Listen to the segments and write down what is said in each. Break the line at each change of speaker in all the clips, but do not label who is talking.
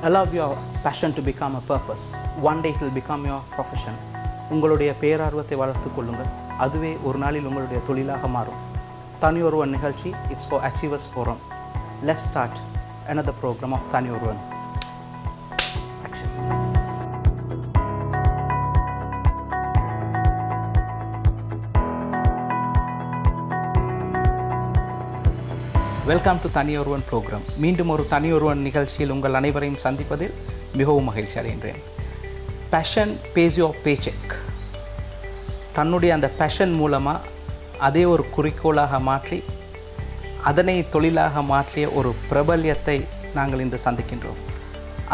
Allow your passion to become a purpose. One day it will become your profession. உங்களுடைய பேரார்வத்தை வளர்த்து கொள்ளுங்கள். அதுவே ஒரு நாளில் உங்களுடைய தொழிலாக மாறும். Thani Oruvan நிகழ்ச்சி it's for achievers forum. Let's start another program of Thani Oruvan. Action. Welcome to தனி ஒருவன் ப்ரோக்ராம். மீண்டும் ஒரு தனி ஒருவன் நிகழ்ச்சியில் உங்கள் அனைவரையும் சந்திப்பதில் மிகவும் மகிழ்ச்சி அடைகின்றேன். Passion base your paycheck. தன்னுடைய அந்த பேஷன் மூலமாக அதே ஒரு குறிக்கோளாக மாற்றி அதனை தொழிலாக மாற்றிய ஒரு பிரபல்யத்தை நாங்கள் இன்று சந்திக்கின்றோம்.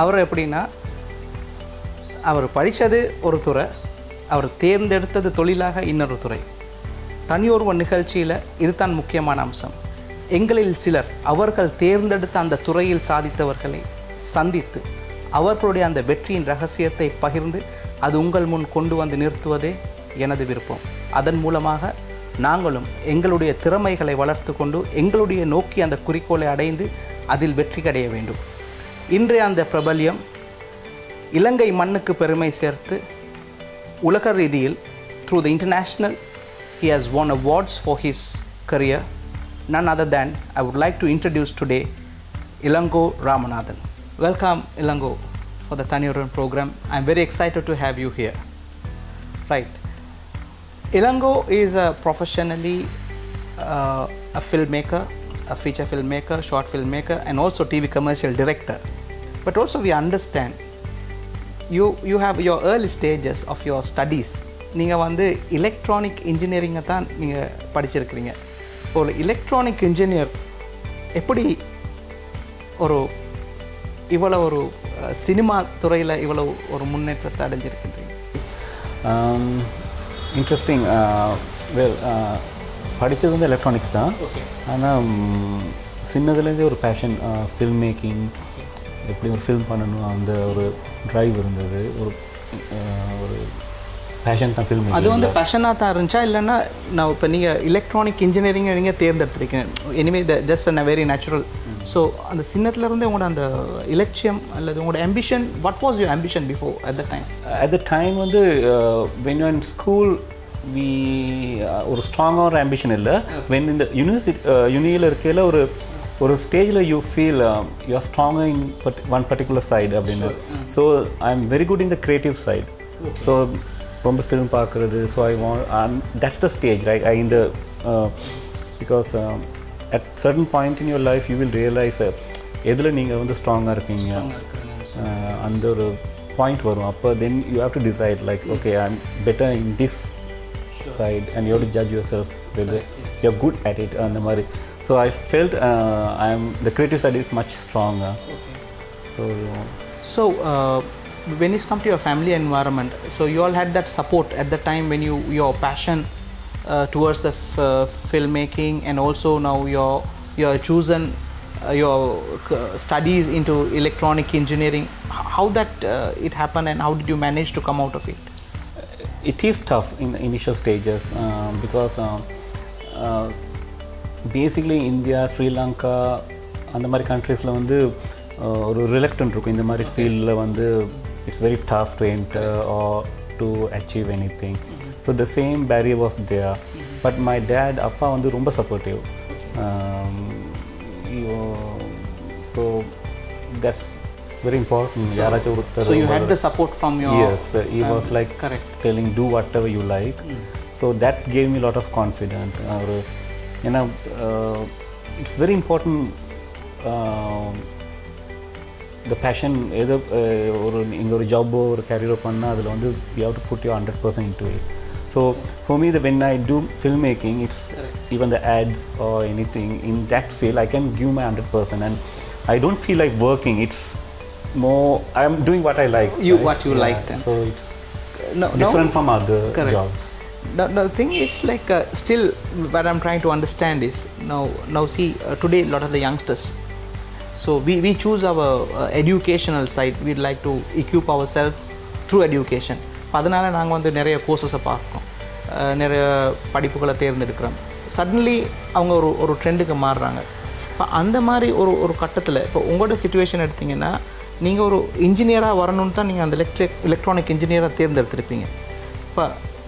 அவர் எப்படின்னா, அவர் படித்தது ஒரு துறை, அவர் தேர்ந்தெடுத்தது தொழிலாக இன்னொரு துறை. தனி ஒருவன் நிகழ்ச்சியில் இதுதான் முக்கியமான அம்சம். எங்களில் சிலர் அவர்கள் தேர்ந்தெடுத்த அந்த துறையில் சாதித்தவர்களை சந்தித்து அவர்களுடைய அந்த வெற்றியின் ரகசியத்தை பகிர்ந்து அது உங்கள் முன் கொண்டு வந்து நிறுத்துவதே எனது விருப்பம். அதன் மூலமாக நாங்களும் எங்களுடைய திறமைகளை வளர்த்து கொண்டு எங்களுடைய நோக்கி அந்த குறிக்கோளை அடைந்து அதில் வெற்றி அடைய வேண்டும். இன்றைய அந்த பிரபல்யம் இலங்கை மண்ணுக்கு பெருமை சேர்த்து உலக ரீதியில் through the international he has won awards for his career. None other than I would like to introduce today Ilango Ramanathan. Welcome Ilango for the Thani Oruvan program. I am very excited to have you here. Right. Ilango is a professionally a filmmaker, a feature filmmaker, short filmmaker and also TV commercial director. But also we understand you have your early stages of your studies. நீங்கள் வந்து electronic இன்ஜினியரிங்கை தான் நீங்கள் படிச்சிருக்கிறீங்க. ஒரு electronic engineer எப்படி இவ்வளோ ஒரு cinema துறையில் இவ்வளோ ஒரு முன்னேற்றத்தை அடைஞ்சிருக்கின்றீங்க?
இன்ட்ரெஸ்டிங். படித்தது வந்து எலக்ட்ரானிக்ஸ் தான். ஆனால் சின்னதுலேருந்தே ஒரு பேஷன், ஃபில்ம் மேக்கிங், எப்படி ஒரு ஃபில்ம் பண்ணணும் அந்த ஒரு ட்ரைவ் இருந்தது. ஒரு பேஷன் தான் ஃபில்ம்.
அது வந்து பேஷனாக தான் இருந்துச்சா, இல்லைன்னா நான் இப்போ நீங்கள் எலக்ட்ரானிக் இன்ஜினியரிங்கை நீங்கள் தேர்ந்தெடுத்துருக்கீங்க. Anyway just a very natural. So அந்த சின்னத்துலேருந்து உங்களோட அந்த இலட்சியம் அல்லது உங்களோட ambition, what was your ambition before at the time?
At the time வந்து வென் யூ இன் ஸ்கூல் ஒரு ஸ்ட்ராங்காக ஒரு ஆம்பிஷன் இல்லை. வென் இந்த யூனியில் இருக்கையில் ஒரு ஸ்டேஜில் யூ ஃபீல் யூ ஆர் ஸ்ட்ராங்காக இன் ஒன் பர்டிகுலர் சைடு அப்படின்னு. So I am very good in the creative side. So ரொம்ப ஃபில்ம் பார்க்குறது. So I want that's the stage right. Because at certain point in your life you will realise எதில் நீங்கள் வந்து ஸ்ட்ராங்காக இருக்கீங்க அந்த ஒரு பாயிண்ட் வரும். அப்போ then you have to decide like okay I am better in this side and you have to judge yourself whether you are good at it அந்த மாதிரி. So I felt the creative side is much stronger.
So when it comes to your family environment, so you all had that support at the time when your passion towards the filmmaking and also now you're chosen your studies into electronic engineering. How that it happened and how did you manage to come out of it?
It is tough in the initial stages because basically India, Sri Lanka அந்த மாதிரி கண்ட்ரீஸில் வந்து ஒரு reluctant இருக்கும் இந்த மாதிரி ஃபீல்டில் வந்து. It's very tough to enter or to achieve anything. So the same barrier was there. But my dad, appa vandu romba supportive. So that's very important.
So you had the support from your
Yes, he was like
correct.
telling do whatever you like. So that gave me a lot of confidence. You know, it's very important. The passion either ஒரு நீங்கள் ஒரு ஜாபோ ஒரு கேரியரோ பண்ணால் அதில் வந்து you have to put your 100% into it. So for me when I do filmmaking, it's even the ads or anything in that field I can give my 100% and I don't feel like working. It's more I'm doing what I like.
What you like then.
So it's different from other jobs.
The thing is like still what I'm trying to understand is now see today a lot of the youngsters, so we choose our educational side. We'd like to equip ourselves through education. அதனால நாங்கள் வந்து நிறைய கோர்சஸை பார்க்குறோம், நிறைய படிப்புகளை தேர்ந்தெடுக்கிறோம். Suddenly அவங்க ஒரு ட்ரெண்டுக்கு மாறுறாங்க. இப்போ அந்த மாதிரி ஒரு கட்டத்தில் இப்போ உங்களோட சிச்சுவேஷன் எடுத்திங்கன்னா நீங்கள் ஒரு இன்ஜினியராக வரணும்னு தான் நீங்கள் அந்த எலக்ட்ரானிக் இன்ஜினியராக தேர்ந்தெடுத்திருப்பீங்க. இப்போ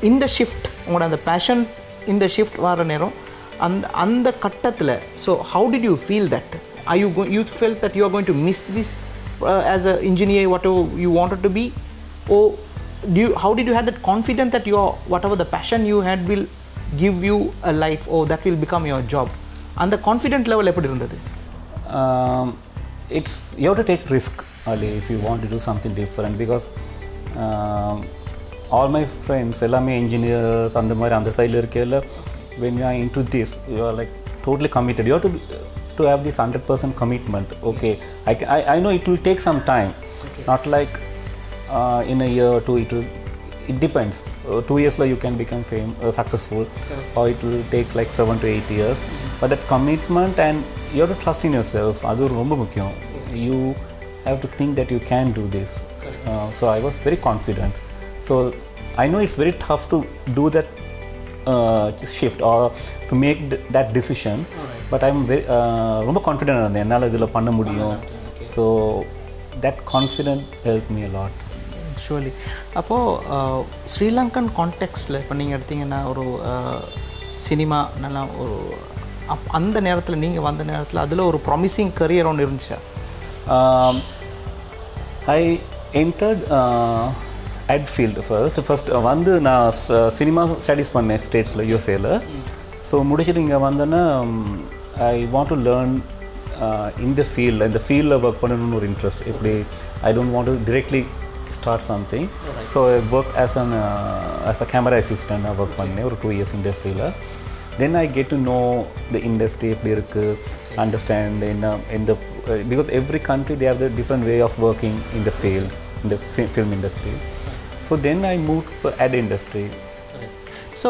இந்த ஷிஃப்ட் உங்களோட அந்த பேஷன் இந்த ஷிஃப்ட் வர நேரம் அந்த கட்டத்தில் so how did you feel that you fell that you are going to miss this as a engineer whatever you wanted to be oh how did you have that confidence that your whatever the passion you had will give you a life or that will become your job and the confident level எப்படி இருந்தது?
It's you have to take risk early if you want to do something different because all my friends எல்லாமே engineers அந்த மாதிரி அந்த சைடில் இருக்கையில் when you are into this you are like totally committed. You have to have this 100% commitment. Okay, yes. I know it will take some time. Okay. Not like in a year or two it depends. 2 years you can become successful. Okay. Or it will take like 7 to 8 years. But that commitment and you have to trust in yourself. Adu romba mukkiyam. You have to think that you can do this. So I was very confident. So I know it's very tough to do that shift or to make that decision. Right. But I'm very romba confident irundhen ennala idhula panna mudiyum. So that confidence helped me a lot.
Surely. அப்போது ஸ்ரீலங்கன் கான்டெக்ஸ்டில் இப்போ நீங்கள் எடுத்திங்கன்னா ஒரு cinema நல்லா ஒரு அந்த நேரத்தில் நீங்கள் வந்த நேரத்தில் அதில் ஒரு ப்ராமிசிங் கரியர் ஒன்று இருந்துச்சா?
ஐ என்டர்ட் அட் ஃபீல்டு ஃபர்ஸ்ட் வந்து நான் சினிமா ஸ்டடீஸ் பண்ணேன் ஸ்டேட்ஸில் யூஎஸ்ஏல. ஸோ முடிச்சுட்டு இங்கே வந்தேன்னா ஐ வாண்ட் டு லேர்ன் இந்த ஃபீல்டில் ஒர்க் பண்ணணும்னு ஒரு இன்ட்ரெஸ்ட். எப்படி I don't want to directly start something. Right. So I worked as a camera assistant. I worked for 2 years industry la. Then I get to know the industry eppadi irukku, understand in the because every country they have the different way of working in the field in the film industry. So then I moved to ad industry.
Okay. So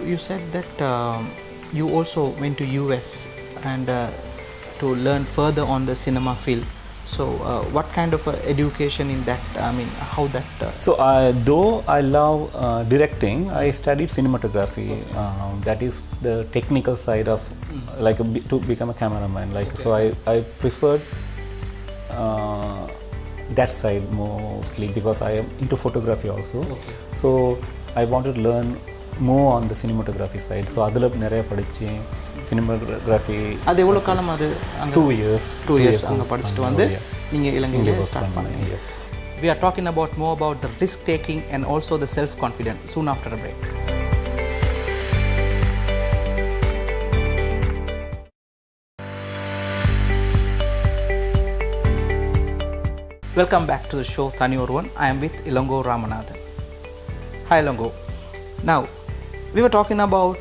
you said that you also went to US and to learn further on the cinema field. So what kind of education in that, I mean how that
So though I love directing, I studied cinematography. That is the technical side of like to become a cameraman, like okay. So I preferred that side mostly because I am into photography also. Okay. So I wanted to learn more on the cinematography side. So adula neriya padichen cinematography.
அது எவ்வளோ காலம் அது?
2 years.
2 years அங்கே படிச்சுட்டு வந்து நீங்கள் இலங்கையில் start பண்ணீங்க.
Yes.
We are talking about more about the risk taking and also the self confidence soon after a break. Welcome back to the show Thani Oruvan. I am with Ilongo Ramanathan. Hi Ilongo. Now we were talking about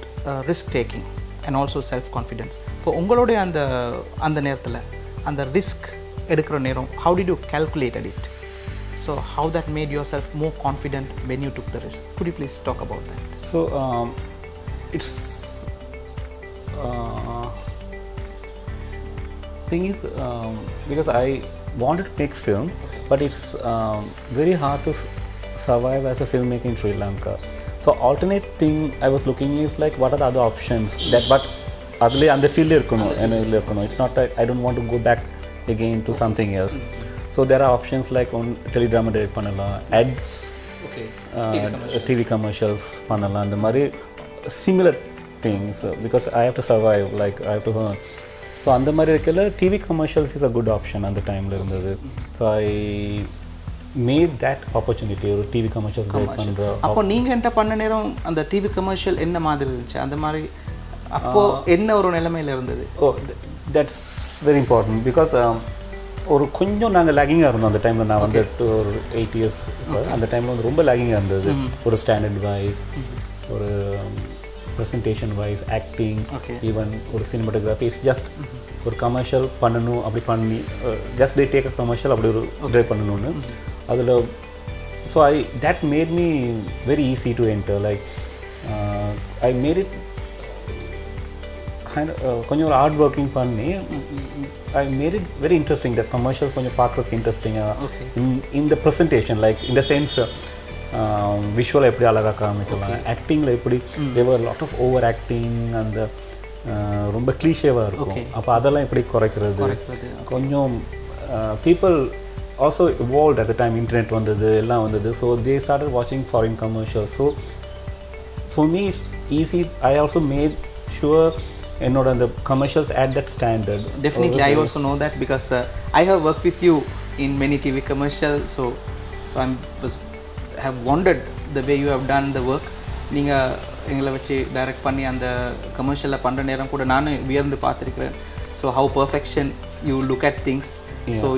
risk taking and also self confidence. இப்போ உங்களுடைய அந்த நேரத்தில் அந்த risk எடுக்கிற நேரம் how did you calculated it? So how that made yourself more confident when you took the risk? Could you please talk about that?
So it's thing is because I wanted to make film, but it's very hard to survive as a filmmaker in Sri Lanka. So alternate thing I was looking is like what are the other options that but adle and the field irukano. It's not like I don't want to go back again to something else. So there are options like on teledrama direct panala, ads, okay, TV commercials panala and the mari similar things because I have to survive, like I have to earn. So and the mari irukela TV commercials is a good option at the time la irundhathu. So I made that opportunity or TV commercials direct பண்ற.
அப்போ நீங்க என்கிட்ட பண்ண நேரம் அந்த TV commercial என்ன மாதிரி இருந்துச்சு? அந்த மாதிரி அப்போ என்ன ஒரு நிலைமையில இருந்தது?
Oh, that's very important because ஒரு கொஞ்சம் நாங்கள் லேகிங்காக இருந்தோம் அந்த டைமில். நான் வந்து ஒரு 8 years அந்த டைமில் வந்து ரொம்ப லேகிங்காக இருந்தது. ஒரு ஸ்டாண்டர்ட் வைஸ், ஒரு ப்ரெசன்டேஷன் வைஸ், ஆக்டிங், ஈவன் ஒரு சினிமாட்டோகிராஃபி. இட்ஸ் ஜஸ்ட் ஒரு கமர்ஷியல் பண்ணணும் அப்படி பண்ணி just they take a commercial அப்படி ஒரு ட்ரை பண்ணணும்னு அதில். So that made me very easy to enter. Like I made it kind of கொஞ்சம் ஒரு ஹார்ட் ஒர்க்கிங் பண்ணி I made it very interesting. The commercials கொஞ்சம் பார்க்குறதுக்கு இன்ட்ரெஸ்டிங்காக in the presentation, like in the sense visual எப்படி அழகாக காமிக்கலாம், ஆக்டிங்கில் எப்படி there were a lot of over acting and ரொம்ப க்ளீஷேவாக இருக்கும். அப்போ அதெல்லாம் எப்படி குறைக்கிறது, கொஞ்சம் people also evolved at the time. Internet வந்தது எல்லாம் வந்தது, so they started watching foreign commercials. So for me it's easy. I also made sure என்னோட அந்த commercials at that standard.
Definitely, I also know that because I have worked with you in many TV commercials, so I have wondered the way you have done the work. நீங்கள் எங்களை வச்சு direct பண்ணி அந்த கமர்ஷியலில் பண்ணுற நேரம் கூட நான் வியர்ந்து பார்த்துருக்கிறேன். So how perfection you look at things. So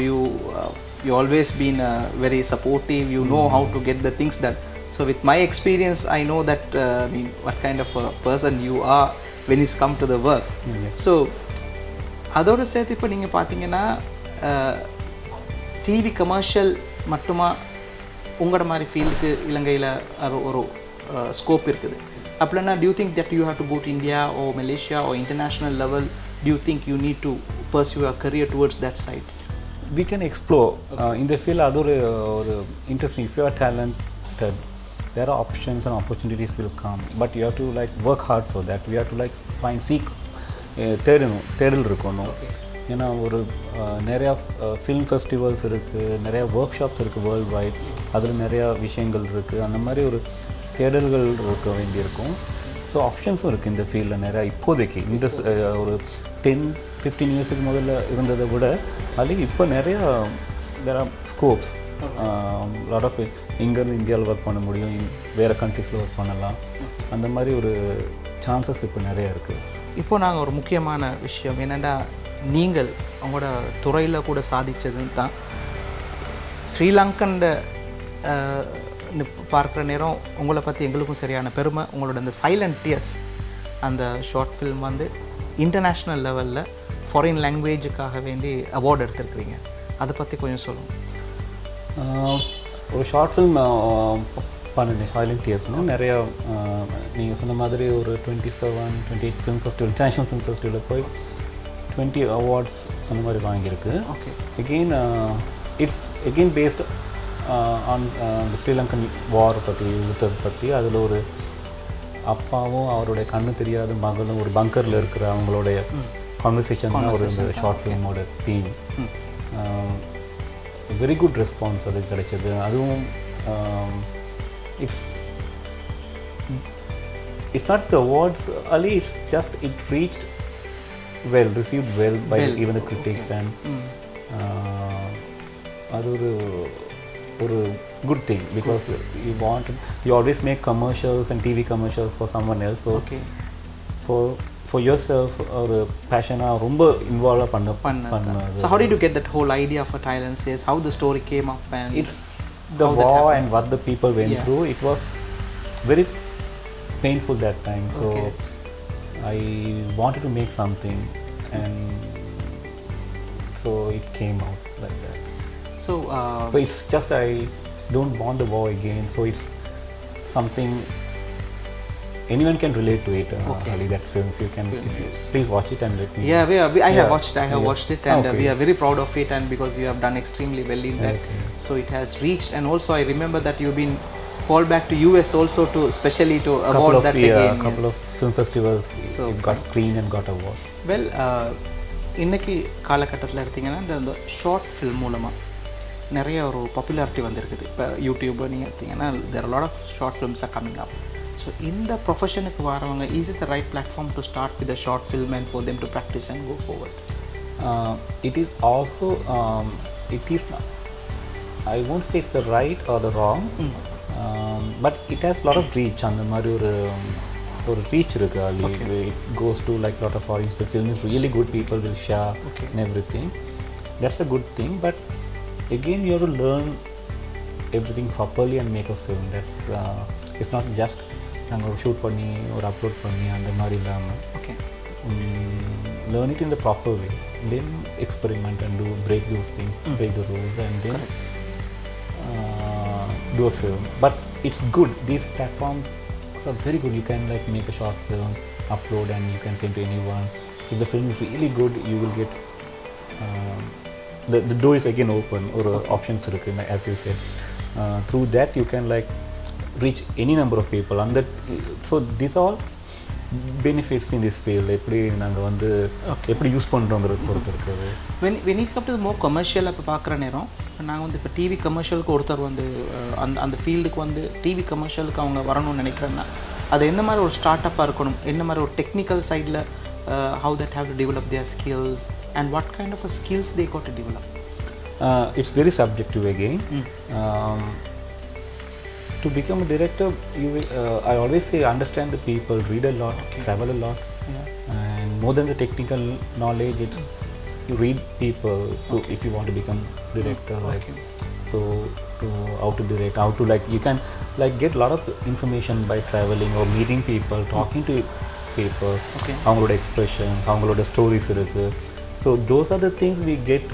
you always been very supportive. You know how to get the things done. So with my experience, I know that I mean what kind of a person you are when it's come to the work. So அதோட சேர்த்து இப்போ நீங்கள் பார்த்தீங்கன்னா TV commercial மட்டுமா உங்களோட மாதிரி ஃபீல்டுக்கு இலங்கையில் ஒரு ஸ்கோப் இருக்குது அப்படின்னா, do you think that you have to go to India or Malaysia or international level? Do you think you need to pursue your career towards that side?
We can explore. In the field அது ஒரு interesting. If you are talented, there are options and opportunities will come, but you have to like work hard for that. We have to like seek தேடல் இருக்கணும். ஏன்னா ஒரு நிறையா film festivals இருக்குது, நிறையா work shops இருக்குது வேர்ல்டு வைட், அதில் நிறையா விஷயங்கள் இருக்குது. அந்த மாதிரி ஒரு தேடல்கள் இருக்க வேண்டியிருக்கும். ஸோ ஆப்ஷன்ஸும் இருக்குது இந்த ஃபீல்டில் நிறையா. இப்போதைக்கு இந்த ஒரு 10-15 இயர்ஸுக்கு முதல்ல இருந்ததை விட அதுலேயும் இப்போ நிறையா there are scopes. Lot of இங்கேருந்து இந்தியாவில் ஒர்க் பண்ண முடியும், வேறு கண்ட்ரீஸில் ஒர்க் பண்ணலாம். அந்த மாதிரி ஒரு சான்சஸ் இப்போ நிறையா இருக்குது.
இப்போது நாங்கள் ஒரு முக்கியமான விஷயம் என்னென்னா, நீங்கள் உங்களோட துறையில் கூட சாதித்ததுன்னு தான் ஸ்ரீலங்கண்ட பார்க்குற நேரம் உங்களை பற்றி எங்களுக்கும் சரியான பெருமை. உங்களோட அந்த சைலண்ட் டியர்ஸ் அந்த ஷார்ட் ஃபில்ம் வந்து இன்டர்நேஷ்னல் லெவலில் ஃபாரின் லாங்குவேஜுக்காக வேண்டி அவார்டு எடுத்துருக்குறீங்க. அதை பற்றி கொஞ்சம் சொல்லுங்கள்.
ஒரு ஷார்ட் ஃபில்ம் பண்ணினேன் சைலண்ட் டியர்ஸ்னு. நிறையா நீங்கள் சொன்ன மாதிரி ஒரு 27-28 ஃபிலிம் ஃபெஸ்டிவல், இன்டர்நேஷ்னல் ஃபிலிம் ஃபெஸ்டிவலில் போய் 20 அவார்ட்ஸ் அந்த மாதிரி வாங்கியிருக்கு.
Okay.
It's again based on இந்த ஸ்ரீலங்கன் வார் பற்றி, யுத்தத்தை பற்றி. அதில் ஒரு அப்பாவும் அவருடைய கண்ணு தெரியாத மகளும் ஒரு பங்கரில் இருக்கிற அவங்களுடைய கான்வர்சேஷன் தான் ஒரு இந்த ஷார்ட் ஃபிலிமோட தீம். வெரி குட் ரெஸ்பான்ஸ் அது கிடைச்சது. அதுவும் it's not the awards only, it's just it reached well, received well by even the critics. And அது ஒரு good thing because you always make commercials and TV commercials for someone else. So for yourself ஒரு பேஷனாக ரொம்ப இன்வால்வாக பண்ண.
So how did you get that whole idea for Thailand Says? How the story came up? And
it's the war and what the people went through. It was very painful that time. So I wanted to make something, and so it came out like that. So it's just I don't want the war again. So it's something anyone can relate to it. Ali, that film, if you can, please watch it and let me.
I have watched. I have watched it, and we are very proud of it. And because you have done extremely well in that, so it has reached. And also, I remember that you've been called back to US also to especially to award that again.
Couple of film festivals, so it got screened and got award.
Well, இன்னைக்கு காலகட்டத்தில் எடுத்திங்கன்னா இந்த short film மூலமாக நிறைய ஒரு popularity வந்திருக்குது. இப்போ YouTube நீங்கள் எடுத்திங்கன்னா there are a lot of short films are coming up. So இந்த ப்ரொஃபஷனுக்கு வரவங்க, is it the right platform to start with a short film and for them to practice and go forward?
It is also, it is not, I won't say it's the right or the wrong, but it has a lot of reach. அந்த மாதிரி ஒரு reach இருக்கு. It goes to like lot of audience. The film is really good, people will share and everything. That's a good thing, but again you have to learn everything properly and make a film. That's it's not just நாங்கள் ஒரு shoot பண்ணி ஒரு upload பண்ணி அந்த மாதிரி இல்லாமல் learn it in the proper way, then experiment and break those things, break the rules, and then do a film. But it's good, these platforms are very good. You can like make a short film, upload, and you can send to anyone. If the film is really good, you will get the door is again open, or options irukku, as you said. Through that you can like reach any number of people, and that, so these all benefits in this field எப்படி நாங்கள் வந்து எப்படி use பண்ணுறோங்கிறது பொறுத்து இருக்குது.
when it comes to more commercial இப்போ பார்க்குற நேரம் நாங்கள் வந்து இப்போ டிவி கமர்ஷியலுக்கு ஒருத்தர் வந்து அந்த ஃபீல்டுக்கு வந்து டிவி கமர்ஷியலுக்கு அவங்க வரணும்னு நினைக்கிறேன்னா அது என்ன மாதிரி ஒரு ஸ்டார்ட் அப்பாக இருக்கணும், என்ன மாதிரி ஒரு டெக்னிக்கல் சைடில் how that have to develop their skills and what kind of a skills they got to develop?
It's very subjective again. To become a director, I always say understand the people, read a lot, travel a lot, and more than the technical knowledge, it's you read people. So if you want to become director, like so to how to direct, how to like you can like get a lot of information by traveling or meeting people, talking to people, avangaloda expressions, avangaloda stories irukku. So those are the things we get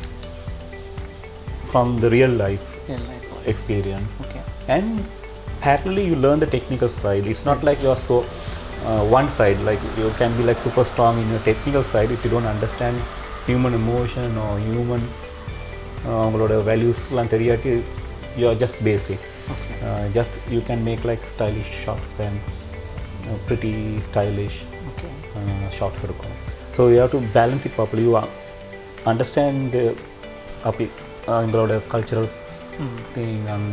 from the real life experience. And parallelly you learn the technical side. It's not like you're so one side, like you can be like super strong in your technical side if you don't understand human emotion or human avangaloda values la theriyati, you are just basic. Just you can make like stylish shots and pretty stylish shots irukum. So you have to balance it properly. You understand the avangaloda cultural thing and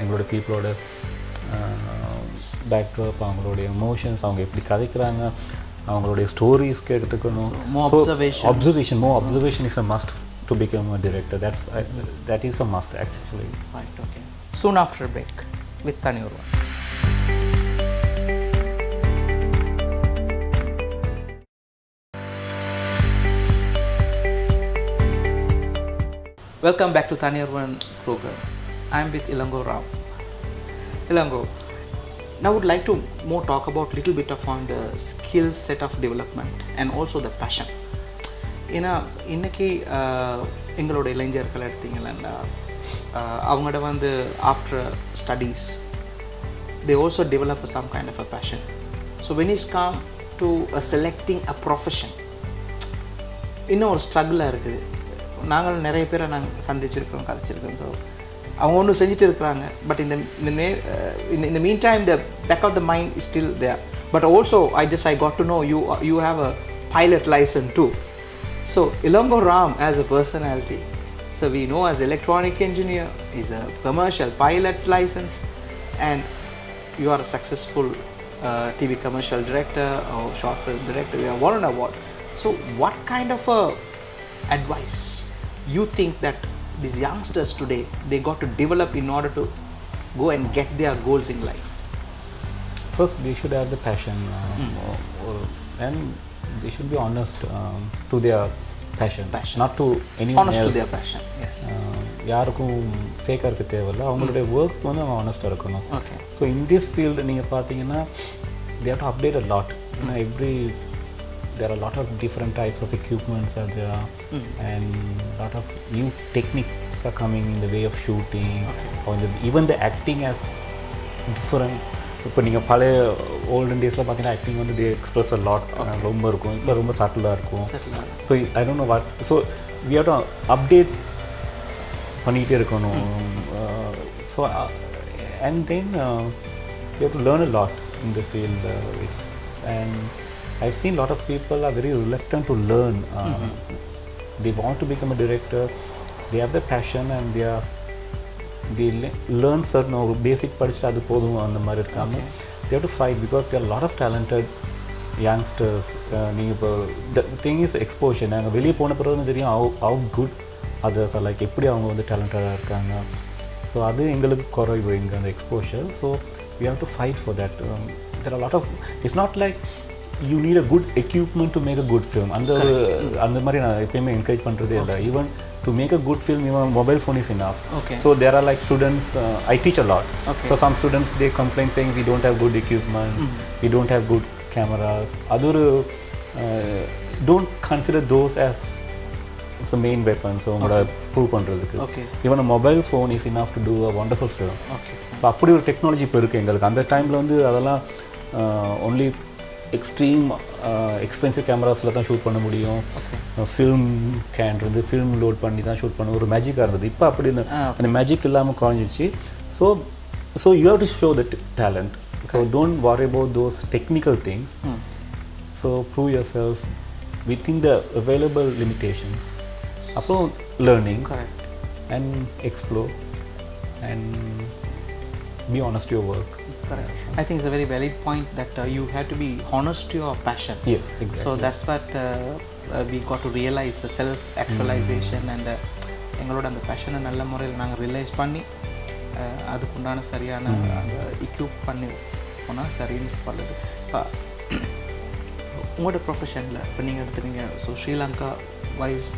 எங்களோட பீப்புளோட backdrop, அவங்களோட emotions, அவங்க எப்படி கதைக்கிறாங்க, அவங்களுடைய stories கேட்டுக்கணும். Observation is a must to become a director. That is a must actually.
Right, okay. Soon after a break with Thani Oruvan. Welcome back to Thani Oruvan program. I am with Ilango Rao. Ilango, now I would like to more talk about little bit of on the skill set of development and also the passion. இன்னைக்கு எங்களோட இளைஞர்கள் எடுத்தீங்கன்னா அவங்களோட வந்து after studies they also develop some kind of a passion. So when it's come to selecting a profession, இன்னும் ஒரு ஸ்ட்ரகிளாக இருக்குது. நாங்கள் நிறைய பேரை நாங்கள் சந்திச்சிருக்கிறோம், கதைச்சிருக்கோம். ஸோ அவங்க ஒன்றும் செஞ்சுட்டு இருக்கிறாங்க, பட் இந்த meantime the back of the mind is still there. But also I got to know you have a pilot license too. So Ilango Ram as a personality, so we know as electronic engineer is a commercial pilot license, and you are a successful TV commercial director or short film director. You have won an award. So what kind of advice you think that these youngsters today they got to develop in order to go and get their goals in life?
First they should have the passion, and they should be honest to their passion, not to anyone
honest
else.
To their passion, yes.
யாருக்கும் ஃபேக்காக இருக்க தேவையில்ல, அவங்களுடைய work வந்து அவங்க ஆனஸ்ட்டாக இருக்கணும். So in this field நீங்கள் பார்த்தீங்கன்னா they have to update a lot. There are a lot of different types of equipments are there, and a lot of new techniques are coming in the way of shooting, or even the acting has different. இப்போ நீங்கள் பழைய olden டேஸில் பார்த்தீங்கன்னா acting வந்து தே express a lot ரொம்ப இருக்கும், இப்போ ரொம்ப சட்டிலாக இருக்கும். So I don't know what, so we have to update பண்ணிகிட்டே இருக்கணும். So and then you have to learn a lot in the field. And I've seen a lot of people are very reluctant to learn. They want to become a director, they have the passion and they learn certain or basic படிச்சுட்டு அது போதும் அந்த மாதிரி இருக்காங்க. They have to fight because there are a lot of talented youngsters. நீங்கள் இப்போ the thing is exposure. நாங்கள் வெளியே போன பிறகு தெரியும் how good others are, like எப்படி அவங்க வந்து டேலண்டடாக இருக்காங்க. ஸோ அது எங்களுக்கு குறைவு இங்கே அந்த exposure. So we have to fight for that. There are a lot of, it's not like you need a good equipment to make a good film. அந்த மாதிரி நான் எப்பயுமே என்கரேஜ் பண்ணுறதே இல்லை. Even to make a good film, even mobile phone is enough. So there are like students, I teach a lot. So some students they complain saying we don't have good equipment, we don't have good cameras. Don't consider those as the main weapon. So உங்களோட prove பண்ணுறதுக்கு even a mobile phone is enough to do a wonderful film. So அப்படி ஒரு technology இப்போ இருக்குது எங்களுக்கு. அந்த டைமில் வந்து அதெல்லாம் ஒன்லி எக்ஸ்ட்ரீம் எக்ஸ்பென்சிவ் கேமராஸில் தான் ஷூட் பண்ண முடியும். ஃபில்ம் கேன் இருந்து ஃபில்ம் லோட் பண்ணி தான் ஷூட் பண்ண ஒரு மேஜிக்காக இருந்தது. இப்போ அப்படி அந்த மேஜிக் இல்லாமல் குறைஞ்சிச்சு. So you have to show the talent. So don't worry about those technical things. So prove yourself within the available limitations. அப்புறம் learning.
Correct.
And explore and be honest to your work.
Correct. I think it's a very valid point that you have to be honest to your passion.
Yes, exactly.
So that's what we got to realize, the self actualization and எங்களோட அந்த பேஷனை நல்ல முறையில் நாங்கள் realise பண்ணி அதுக்குண்டான சரியான அந்த equip பண்ணி போனால் சரின்னு சொல்லுது. இப்போ உங்களோட ப்ரொஃபஷனில் இப்போ நீங்கள் எடுத்துக்கிறீங்க, so Sri Lanka wise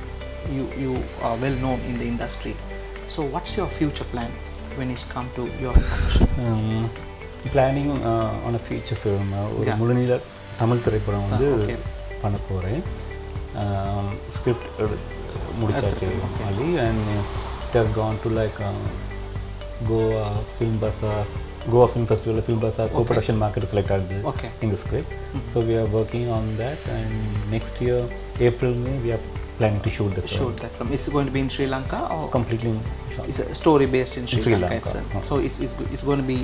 you are well known in the industry. So what's your future plan when it's come to your profession?
Planning on a feature film, ஒரு முழுநீள தமிழ் திரைப்படம் வந்து பண்ண போகிறேன். ஸ்கிரிப்ட் முடிச்சாச்சு ஆலி, and it has gone to like Goa Film Festival, Film Bazaar co-production market select ஆகுது எங்கள் script. So we are working on that, and next year April May we are planning to shoot the film.
It's going to be in Sri Lanka or
completely
it's a story based in Sri Lanka itself. So it's going to be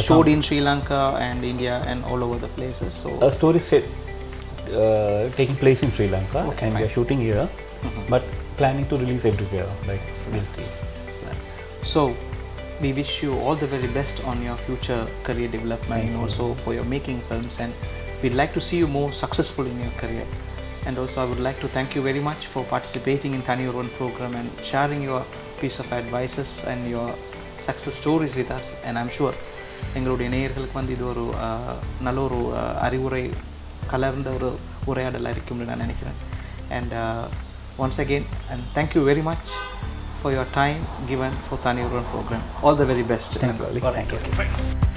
showed in Sri Lanka and India and all over the places. So
a story set taking place in Sri Lanka, and we are shooting here, but planning to release everywhere. Like we'll see.
So we wish you all the very best on your future career development, and also for your making films, and we'd like to see you more successful in your career. And also I would like to thank you very much for participating in Thani Oruvan program and sharing your piece of advices and your success stories with us. And I'm sure எங்களுடைய நேயர்களுக்கு வந்து இது ஒரு நல்ல ஒரு அறிவுரை கலர்ந்த ஒரு உரையாடலாக இருக்கும்னு நான் நினைக்கிறேன். And once again, and thank you very much for your time given for Thani Oruvan program. All the very best.
Thank you.